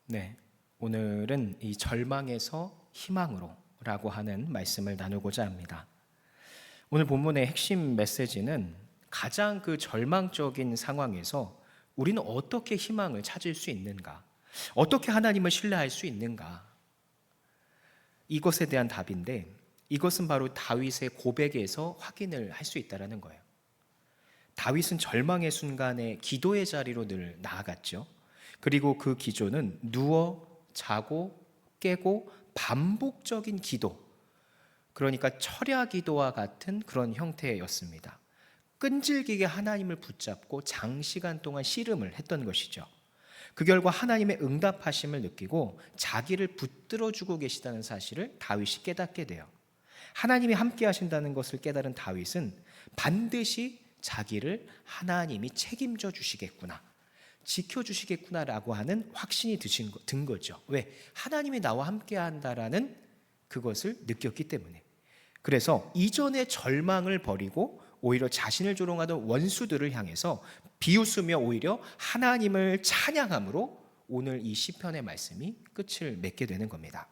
네, 오늘은 이 절망에서 희망으로라고 하는 말씀을 나누고자 합니다. 오늘 본문의 핵심 메시지는 가장 그 절망적인 상황에서 우리는 어떻게 희망을 찾을 수 있는가? 어떻게 하나님을 신뢰할 수 있는가? 이것에 대한 답인데, 이것은 바로 다윗의 고백에서 확인을 할 수 있다는 거예요. 다윗은 절망의 순간에 기도의 자리로 늘 나아갔죠. 그리고 그 기도는 누워 자고 깨고 반복적인 기도, 그러니까 철야 기도와 같은 그런 형태였습니다. 끈질기게 하나님을 붙잡고 장시간 동안 씨름을 했던 것이죠. 그 결과 하나님의 응답하심을 느끼고 자기를 붙들어주고 계시다는 사실을 다윗이 깨닫게 돼요. 하나님이 함께 하신다는 것을 깨달은 다윗은 반드시 자기를 하나님이 책임져 주시겠구나, 지켜주시겠구나라고 하는 확신이 든 거죠. 왜? 하나님이 나와 함께 한다라는 그것을 느꼈기 때문에. 그래서 이전의 절망을 버리고 오히려 자신을 조롱하던 원수들을 향해서 비웃으며 오히려 하나님을 찬양함으로 오늘 이 시편의 말씀이 끝을 맺게 되는 겁니다.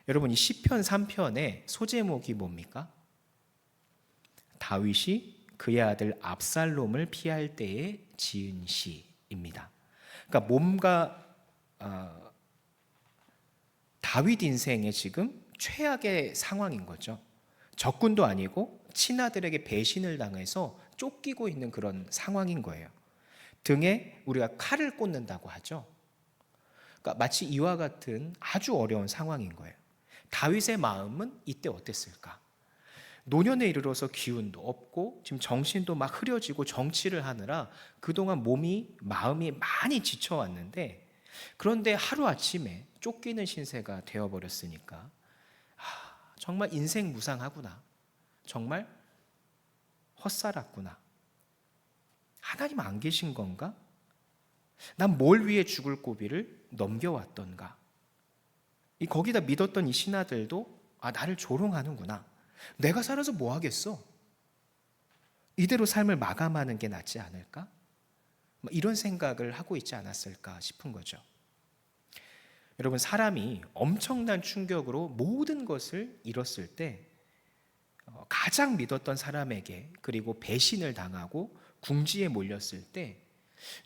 여러분, 이 시편 3편의 소제목이 뭡니까? 다윗이 그의 아들 압살롬을 피할 때에 지은 시입니다. 그러니까 뭔가 다윗 인생의 지금 최악의 상황인 거죠. 적군도 아니고 친아들에게 배신을 당해서 쫓기고 있는 그런 상황인 거예요. 등에 우리가 칼을 꽂는다고 하죠. 그러니까 마치 이와 같은 아주 어려운 상황인 거예요. 다윗의 마음은 이때 어땠을까? 노년에 이르러서 기운도 없고 지금 정신도 막 흐려지고 정치를 하느라 그동안 마음이 많이 지쳐왔는데, 그런데 하루아침에 쫓기는 신세가 되어버렸으니까 정말 인생 무상하구나, 정말 헛살았구나, 하나님 안 계신 건가? 난 뭘 위해 죽을 고비를 넘겨왔던가? 거기다 믿었던 이 신하들도 나를 조롱하는구나, 내가 살아서 뭐 하겠어? 이대로 삶을 마감하는 게 낫지 않을까? 이런 생각을 하고 있지 않았을까 싶은 거죠. 여러분, 사람이 엄청난 충격으로 모든 것을 잃었을 때 가장 믿었던 사람에게, 그리고 배신을 당하고 궁지에 몰렸을 때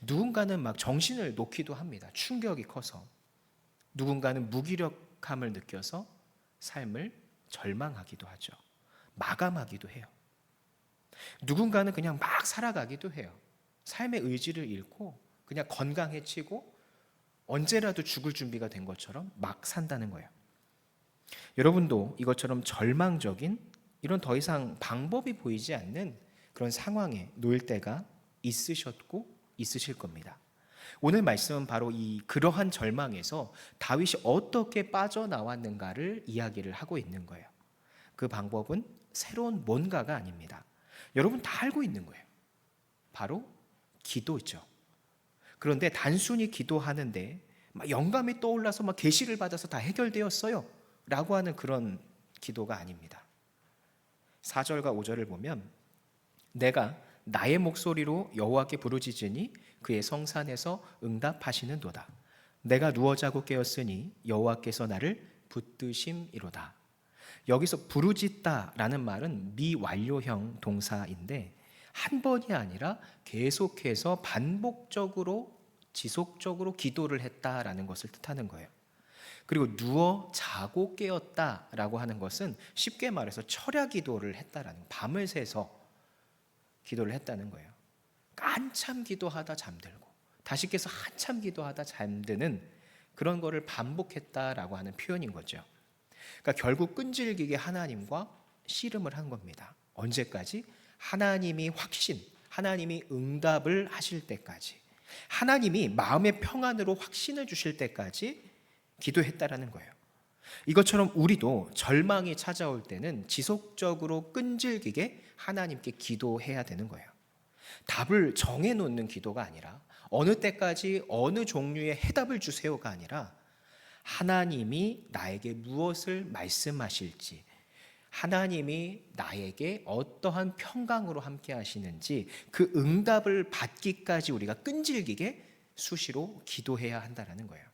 누군가는 막 정신을 놓기도 합니다. 충격이 커서. 누군가는 무기력함을 느껴서 삶을 절망하기도 하죠. 마감하기도 해요. 누군가는 그냥 막 살아가기도 해요. 삶의 의지를 잃고 그냥 건강해지고 언제라도 죽을 준비가 된 것처럼 막 산다는 거예요. 여러분도 이것처럼 절망적인, 이런 더 이상 방법이 보이지 않는 그런 상황에 놓일 때가 있으셨고 있으실 겁니다. 오늘 말씀은 바로 그러한 절망에서 다윗이 어떻게 빠져나왔는가를 이야기를 하고 있는 거예요. 그 방법은 새로운 뭔가가 아닙니다. 여러분 다 알고 있는 거예요. 바로 기도죠. 그런데 단순히 기도하는데 막 영감이 떠올라서 막 계시를 받아서 다 해결되었어요 라고 하는 그런 기도가 아닙니다. 4절과 5절을 보면 내가 나의 목소리로 여호와께 부르짖으니 그의 성산에서 응답하시는도다. 내가 누워 자고 깨었으니 여호와께서 나를 붙드심이로다. 여기서 부르짖다라는 말은 미완료형 동사인데 한 번이 아니라 계속해서 반복적으로 지속적으로 기도를 했다라는 것을 뜻하는 거예요. 그리고 누워 자고 깨었다라고 하는 것은 쉽게 말해서 철야 기도를 했다라는, 밤을 새서 기도를 했다는 거예요. 한참 기도하다 잠들고 다시 깨서 한참 기도하다 잠드는 그런 거를 반복했다라고 하는 표현인 거죠. 그러니까 결국 끈질기게 하나님과 씨름을 한 겁니다. 언제까지? 하나님이 하나님이 응답을 하실 때까지, 하나님이 마음의 평안으로 확신을 주실 때까지 기도했다라는 거예요. 이것처럼 우리도 절망이 찾아올 때는 지속적으로 끈질기게 하나님께 기도해야 되는 거예요. 답을 정해놓는 기도가 아니라, 어느 때까지 어느 종류의 해답을 주세요가 아니라, 하나님이 나에게 무엇을 말씀하실지, 하나님이 나에게 어떠한 평강으로 함께 하시는지 그 응답을 받기까지 우리가 끈질기게 수시로 기도해야 한다는 거예요.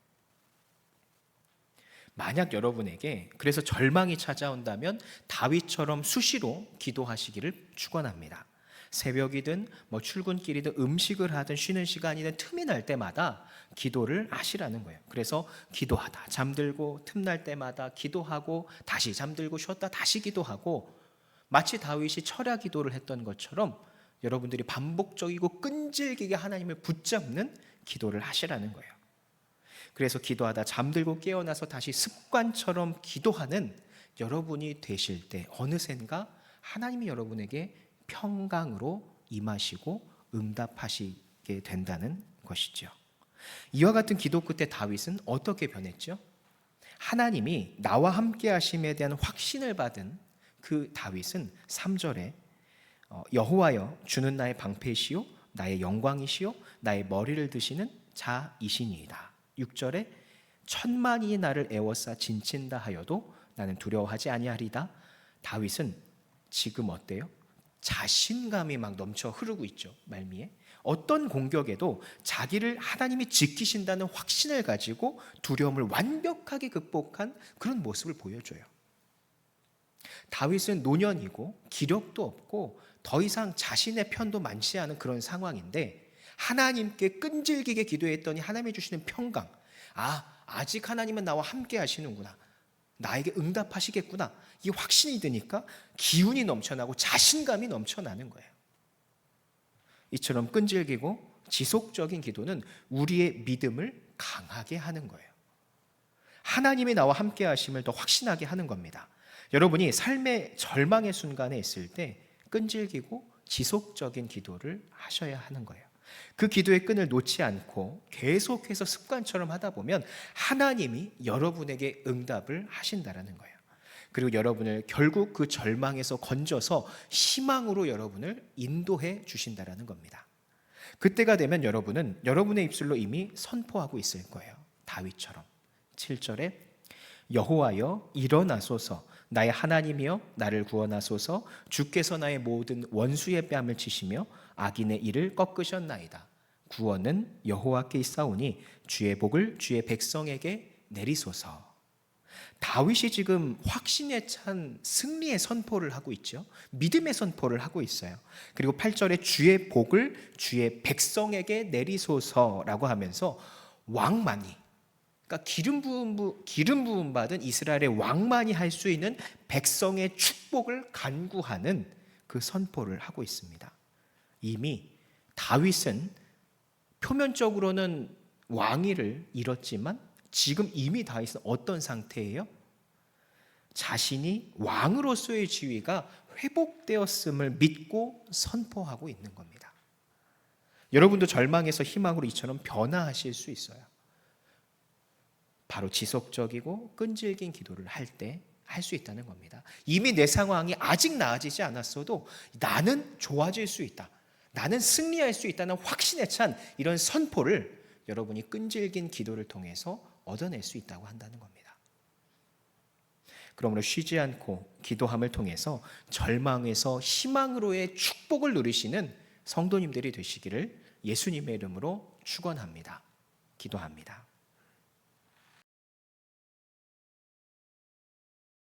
만약 여러분에게 그래서 절망이 찾아온다면 다윗처럼 수시로 기도하시기를 축원합니다. 새벽이든 출근길이든 음식을 하든 쉬는 시간이든 틈이 날 때마다 기도를 하시라는 거예요. 그래서 기도하다 잠들고 틈날 때마다 기도하고 다시 잠들고 쉬었다 다시 기도하고, 마치 다윗이 철야 기도를 했던 것처럼 여러분들이 반복적이고 끈질기게 하나님을 붙잡는 기도를 하시라는 거예요. 그래서 기도하다 잠들고 깨어나서 다시 습관처럼 기도하는 여러분이 되실 때 어느샌가 하나님이 여러분에게 평강으로 임하시고 응답하시게 된다는 것이죠. 이와 같은 기도 끝에 다윗은 어떻게 변했죠? 하나님이 나와 함께 하심에 대한 확신을 받은 그 다윗은 3절에 여호와여 주는 나의 방패시요 나의 영광이시요 나의 머리를 드시는 자이시니이다. 6절에 천만이 나를 애워싸 진친다 하여도 나는 두려워하지 아니하리다. 다윗은 지금 어때요? 자신감이 막 넘쳐 흐르고 있죠. 말미에 어떤 공격에도 자기를 하나님이 지키신다는 확신을 가지고 두려움을 완벽하게 극복한 그런 모습을 보여줘요. 다윗은 노년이고 기력도 없고 더 이상 자신의 편도 많지 않은 그런 상황인데 하나님께 끈질기게 기도했더니 하나님이 주시는 평강, 아직 하나님은 나와 함께 하시는구나, 나에게 응답하시겠구나, 이 확신이 드니까 기운이 넘쳐나고 자신감이 넘쳐나는 거예요. 이처럼 끈질기고 지속적인 기도는 우리의 믿음을 강하게 하는 거예요. 하나님이 나와 함께 하심을 더 확신하게 하는 겁니다. 여러분이 삶의 절망의 순간에 있을 때 끈질기고 지속적인 기도를 하셔야 하는 거예요. 그 기도의 끈을 놓지 않고 계속해서 습관처럼 하다 보면 하나님이 여러분에게 응답을 하신다라는 거예요. 그리고 여러분을 결국 그 절망에서 건져서 희망으로 여러분을 인도해 주신다라는 겁니다. 그때가 되면 여러분은 여러분의 입술로 이미 선포하고 있을 거예요. 다윗처럼 7절에 여호와여 일어나소서 나의 하나님이여 나를 구원하소서 주께서 나의 모든 원수의 뺨을 치시며 악인의 일을 꺾으셨나이다. 구원은 여호와께 있사오니 주의 복을 주의 백성에게 내리소서. 다윗이 지금 확신에 찬 승리의 선포를 하고 있죠. 믿음의 선포를 하고 있어요. 그리고 8절에 주의 복을 주의 백성에게 내리소서라고 하면서 왕만이, 그러니까 기름 부음 받은 이스라엘의 왕만이 할 수 있는 백성의 축복을 간구하는 그 선포를 하고 있습니다. 이미 다윗은 표면적으로는 왕위를 잃었지만 지금 이미 다윗은 어떤 상태예요? 자신이 왕으로서의 지위가 회복되었음을 믿고 선포하고 있는 겁니다. 여러분도 절망에서 희망으로 이처럼 변화하실 수 있어요. 바로 지속적이고 끈질긴 기도를 할 때 할 수 있다는 겁니다. 이미 내 상황이 아직 나아지지 않았어도 나는 좋아질 수 있다, 나는 승리할 수 있다는 확신에 찬 이런 선포를 여러분이 끈질긴 기도를 통해서 얻어낼 수 있다고 한다는 겁니다. 그러므로 쉬지 않고 기도함을 통해서 절망에서 희망으로의 축복을 누리시는 성도님들이 되시기를 예수님의 이름으로 축원합니다. 기도합니다.